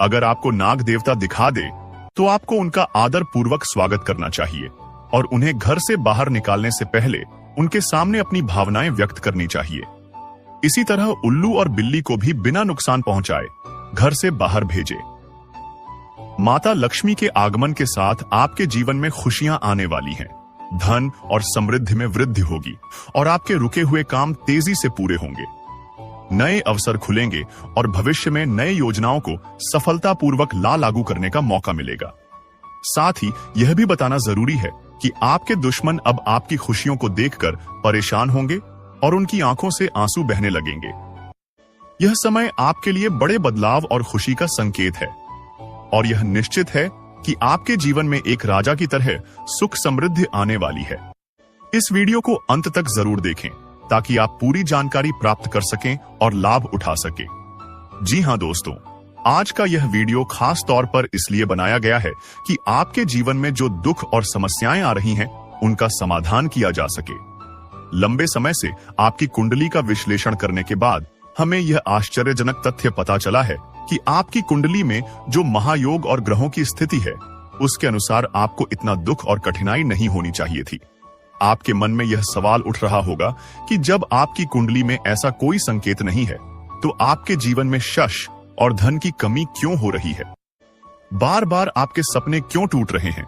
अगर आपको नाग देवता दिखा दे तो आपको उनका आदर पूर्वक स्वागत करना चाहिए और उन्हें घर से बाहर निकालने से पहले उनके सामने अपनी भावनाएं व्यक्त करनी चाहिए। इसी तरह उल्लू और बिल्ली को भी बिना नुकसान पहुंचाए घर से बाहर भेजे। माता लक्ष्मी के आगमन के साथ आपके जीवन में खुशियां आने वाली हैं। धन और समृद्धि में वृद्धि होगी और आपके रुके हुए काम तेजी से पूरे होंगे। नए अवसर खुलेंगे और भविष्य में नए योजनाओं को सफलतापूर्वक लागू करने का मौका मिलेगा। साथ ही यह भी बताना जरूरी है कि आपके दुश्मन अब आपकी खुशियों को देखकर परेशान होंगे और उनकी आंखों से आंसू बहने लगेंगे। यह समय आपके लिए बड़े बदलाव और खुशी का संकेत है और यह निश्चित है कि आपके जीवन में एक राजा की तरह सुख समृद्धि आने वाली है। इस वीडियो को अंत तक जरूर देखें ताकि आप पूरी जानकारी प्राप्त कर सकें और लाभ उठा सकें। जी हां दोस्तों, आज का यह वीडियो खास तौर पर इसलिए बनाया गया है कि आपके जीवन में जो दुख और समस्याएं आ रही हैं, उनका समाधान किया जा सके। लंबे समय से आपकी कुंडली का विश्लेषण करने के बाद हमें यह आश्चर्यजनक तथ्य पता चला है कि आपकी कुंडली में जो महायोग और ग्रहों की स्थिति है, उसके अनुसार आपको इतना दुख और कठिनाई नहीं होनी चाहिए थी। आपके मन में यह सवाल उठ रहा होगा कि जब आपकी कुंडली में ऐसा कोई संकेत नहीं है, तो आपके जीवन में यश और धन की कमी क्यों हो रही है? बार बार आपके सपने क्यों टूट रहे हैं?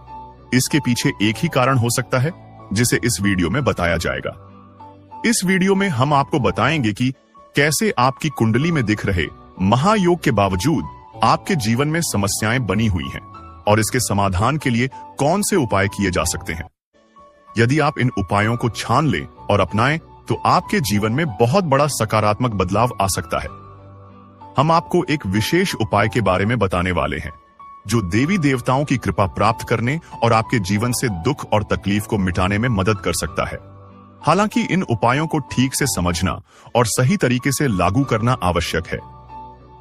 इसके पीछे एक ही कारण हो सकता है, जिसे इस वीडियो में बताया जाएगा। इस वीडियो में हम आपको बताएंगे कि कैसे आपकी कुंडली में दिख रहे महायोग के बावजूद आपके जीवन में समस्याएं बनी हुई हैं और इसके समाधान के लिए कौन से उपाय किए जा सकते हैं। यदि आप इन उपायों को छान लें और अपनाएं तो आपके जीवन में बहुत बड़ा सकारात्मक बदलाव आ सकता है। हम आपको एक विशेष उपाय के बारे में बताने वाले हैं, जो देवी देवताओं की कृपा प्राप्त करने और आपके जीवन से दुख और तकलीफ को मिटाने में मदद कर सकता है। हालांकि इन उपायों को ठीक से समझना और सही तरीके से लागू करना आवश्यक है।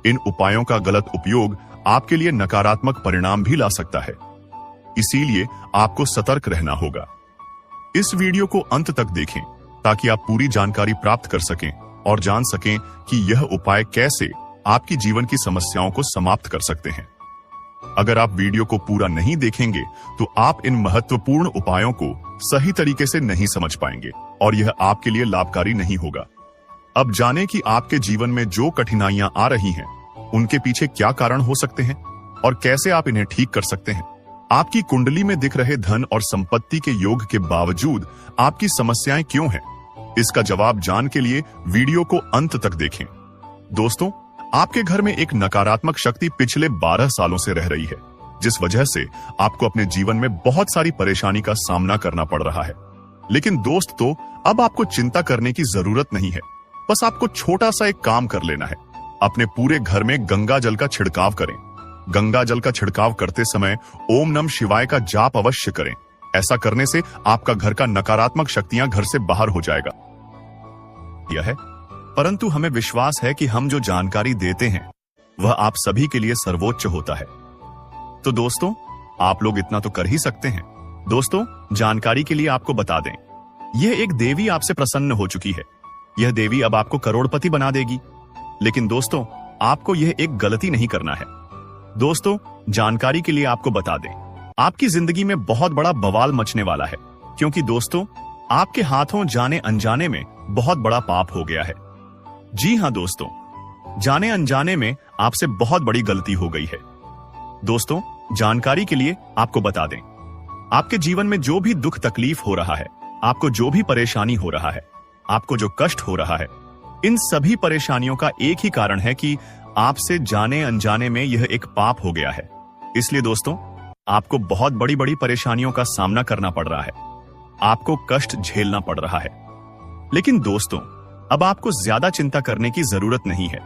इन उपायों का गलत उपयोग आपके लिए नकारात्मक परिणाम भी ला सकता है, इसीलिए आपको सतर्क रहना होगा। इस वीडियो को अंत तक देखें ताकि आप पूरी जानकारी प्राप्त कर सकें और जान सकें कि यह उपाय कैसे आपकी जीवन की समस्याओं को समाप्त कर सकते हैं। अगर आप वीडियो को पूरा नहीं देखेंगे तो आप इन महत्वपूर्ण उपायों को सही तरीके से नहीं समझ पाएंगे और यह आपके लिए लाभकारी नहीं होगा। अब जानें कि आपके जीवन में जो कठिनाइयां आ रही हैं, उनके पीछे क्या कारण हो सकते हैं और कैसे आप इन्हें ठीक कर सकते हैं। आपकी कुंडली में दिख रहे धन और संपत्ति के योग के बावजूद आपकी समस्याएं क्यों हैं? इसका जवाब जानने के लिए वीडियो को अंत तक देखें। दोस्तों, आपके घर में एक नकारात्मक शक्ति पिछले 12 सालों से रह रही है, जिस वजह से आपको अपने जीवन में बहुत सारी परेशानी का सामना करना पड़ रहा है। लेकिन दोस्त, तो अब आपको चिंता करने की जरूरत नहीं है। बस आपको छोटा सा एक काम कर लेना है। अपने पूरे घर में गंगा जल का छिड़काव करें। गंगा जल का छिड़काव करते समय ओम नमः शिवाय का जाप अवश्य करें। ऐसा करने से आपका घर का नकारात्मक शक्तियां घर से बाहर हो जाएगा। यह है, परंतु हमें विश्वास है कि हम जो जानकारी देते हैं वह आप सभी के लिए सर्वोच्च होता है। तो दोस्तों, आप लोग इतना तो कर ही सकते हैं। दोस्तों, जानकारी के लिए आपको बता दें, यह एक देवी आपसे प्रसन्न हो चुकी है। यह देवी अब आपको करोड़पति बना देगी। लेकिन दोस्तों, आपको यह एक गलती नहीं करना है। दोस्तों, जानकारी के लिए आपको बता दें, आपकी जिंदगी में बहुत बड़ा बवाल मचने वाला है, क्योंकि दोस्तों, आपके हाथों जाने अनजाने में बहुत बड़ा पाप हो गया है। जी हां दोस्तों, जाने अनजाने में आपसे बहुत बड़ी गलती हो गई है। दोस्तों, जानकारी के लिए आपको बता दें, आपके जीवन में जो भी दुख तकलीफ हो रहा है, आपको जो भी परेशानी हो रहा है, आपको जो कष्ट हो रहा है, इन सभी परेशानियों का एक ही कारण है कि आपसे जाने अनजाने में यह एक पाप हो गया है। इसलिए दोस्तों, आपको बहुत बड़ी बड़ी परेशानियों का सामना करना पड़ रहा है, आपको कष्ट झेलना पड़ रहा है। लेकिन दोस्तों, अब आपको ज्यादा चिंता करने की जरूरत नहीं है,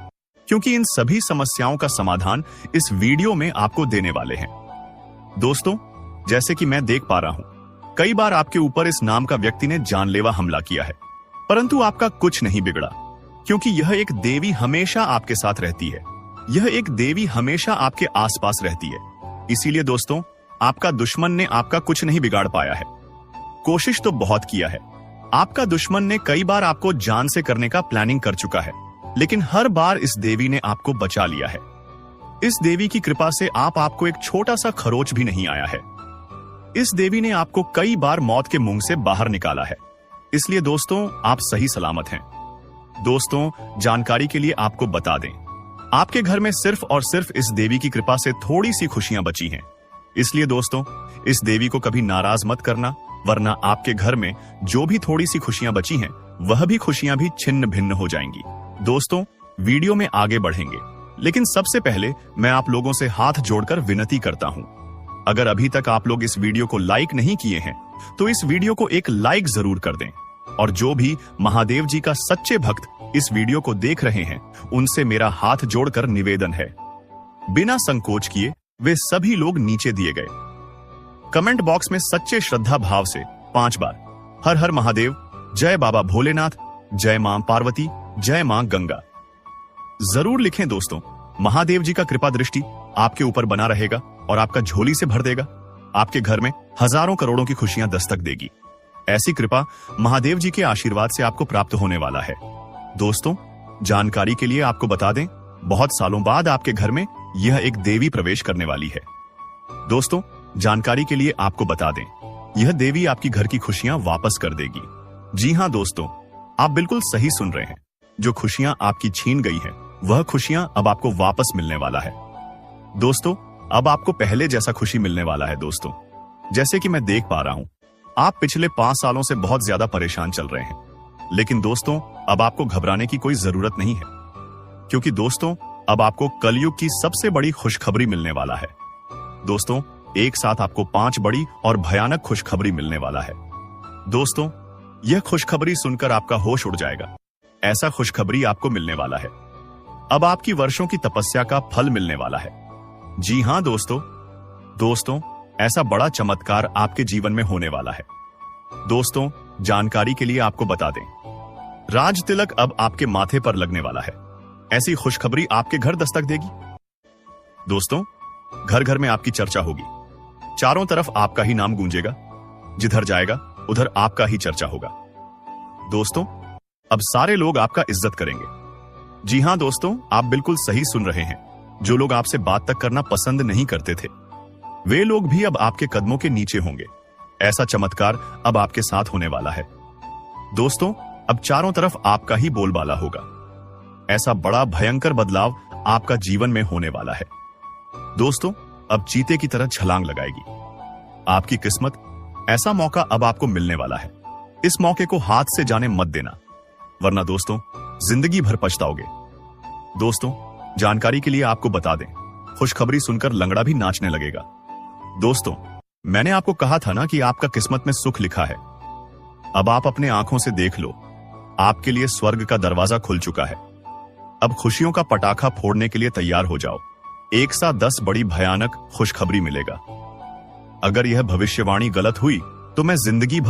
क्योंकि इन सभी समस्याओं का समाधान इस वीडियो में आपको देने वाले हैं। दोस्तों, जैसे कि मैं देख पा रहा हूं, कई बार आपके ऊपर इस नाम का व्यक्ति ने जानलेवा हमला किया है, परंतु आपका कुछ नहीं बिगड़ा, क्योंकि यह एक देवी हमेशा आपके साथ रहती है। यह एक देवी हमेशा आपके आसपास रहती है। इसीलिए दोस्तों, आपका दुश्मन ने आपका कुछ नहीं बिगाड़ पाया है। कोशिश तो बहुत किया है। आपका दुश्मन ने कई बार आपको जान से करने का प्लानिंग कर चुका है, लेकिन हर बार इस देवी ने आपको बचा लिया है। इस देवी की कृपा से आपको एक छोटा सा खरोच भी नहीं आया है। इस देवी ने आपको कई बार मौत के मुंह से बाहर निकाला है। इसलिए दोस्तों, आप सही सलामत हैं। दोस्तों, जानकारी के लिए आपको बता दें, आपके घर में सिर्फ और सिर्फ इस देवी की कृपा से थोड़ी सी खुशियां बची हैं। इसलिए दोस्तों, इस देवी को कभी नाराज मत करना, वरना आपके घर में जो भी थोड़ी सी खुशियां बची हैं, वह भी खुशियां भी छिन्न भिन्न हो जाएंगी। दोस्तों, वीडियो में आगे बढ़ेंगे, लेकिन सबसे पहले मैं आप लोगों से हाथ जोड़कर विनती करता हूं, अगर अभी तक आप लोग इस वीडियो को लाइक नहीं किए हैं तो इस वीडियो को एक लाइक जरूर कर दें। और जो भी महादेव जी का सच्चे भक्त इस वीडियो को देख रहे हैं, उनसे मेरा हाथ जोड़कर निवेदन है, बिना संकोच किए वे सभी लोग नीचे दिए गए कमेंट बॉक्स में सच्चे श्रद्धा भाव से 5 बार हर हर महादेव, जय बाबा भोलेनाथ, जय मां पार्वती, जय मां गंगा जरूर लिखें। दोस्तों, महादेव जी का कृपा दृष्टि आपके ऊपर बना रहेगा और आपका झोली से भर देगा। आपके घर में हजारों करोड़ों की खुशियां दस्तक देगी। ऐसी कृपा महादेव जी के आशीर्वाद से आपको प्राप्त होने वाला है। दोस्तों, जानकारी के लिए आपको बता दें, बहुत सालों बाद आपके घर में यह एक देवी प्रवेश करने वाली है। दोस्तों, जानकारी के लिए आपको बता दें, यह देवी आपकी घर की खुशियां वापस कर देगी। जी हां दोस्तों, आप बिल्कुल सही सुन रहे हैं। जो खुशियां आपकी छीन गई हैं, वह खुशियां अब आपको वापस मिलने वाला है। दोस्तों, अब आपको पहले जैसा खुशी मिलने वाला है। दोस्तों, जैसे कि मैं देख पा रहा हूं, आप पिछले 5 सालों से बहुत ज्यादा परेशान चल रहे हैं। लेकिन दोस्तों, अब आपको घबराने की कोई जरूरत नहीं है, क्योंकि दोस्तों, अब आपको कलयुग की सबसे बड़ी खुशखबरी मिलने वाला है। दोस्तों, एक साथ आपको 5 बड़ी और भयानक खुशखबरी मिलने वाला है। दोस्तों, यह खुशखबरी सुनकर आपका होश उड़ जाएगा। ऐसा खुशखबरी आपको मिलने वाला है। अब आपकी वर्षों की तपस्या का फल मिलने वाला है। जी हां दोस्तों, ऐसा बड़ा चमत्कार आपके जीवन में होने वाला है। दोस्तों, जानकारी के लिए आपको बता दें, राज तिलक अब आपके माथे पर लगने वाला है। ऐसी खुशखबरी आपके घर दस्तक देगी। दोस्तों, घर घर में आपकी चर्चा होगी। चारों तरफ आपका ही नाम गूंजेगा। जिधर जाएगा उधर आपका ही चर्चा होगा। दोस्तों, अब सारे लोग आपका इज्जत करेंगे। जी हां दोस्तों, आप बिल्कुल सही सुन रहे हैं। जो लोग आपसे बात तक करना पसंद नहीं करते थे, वे लोग भी अब आपके कदमों के नीचे होंगे। ऐसा चमत्कार अब आपके साथ होने वाला है। दोस्तों, अब चारों तरफ आपका ही बोलबाला होगा। ऐसा बड़ा भयंकर बदलाव आपका जीवन में होने वाला है। दोस्तों, अब चीते की तरह छलांग लगाएगी आपकी किस्मत। ऐसा मौका अब आपको मिलने वाला है। इस मौके को हाथ से जाने मत देना, वरना दोस्तों जिंदगी भर पछताओगे। दोस्तों, जानकारी के लिए आपको बता दें, खुशखबरी सुनकर लंगड़ा भी नाचने लगेगा। दोस्तों, मैंने आपको कहा था ना कि आपका किस्मत में सुख लिखा है। अब आप अपने आंखों से देख लो, आपके लिए स्वर्ग का दरवाजा खुल चुका है। अब खुशियों का पटाखा फोड़ने के लिए तैयार हो जाओ। एक साथ 10 बड़ी भयानक खुशखबरी मिलेगा। अगर यह भविष्यवाणी गलत हुई तो मैं जिंदगी भर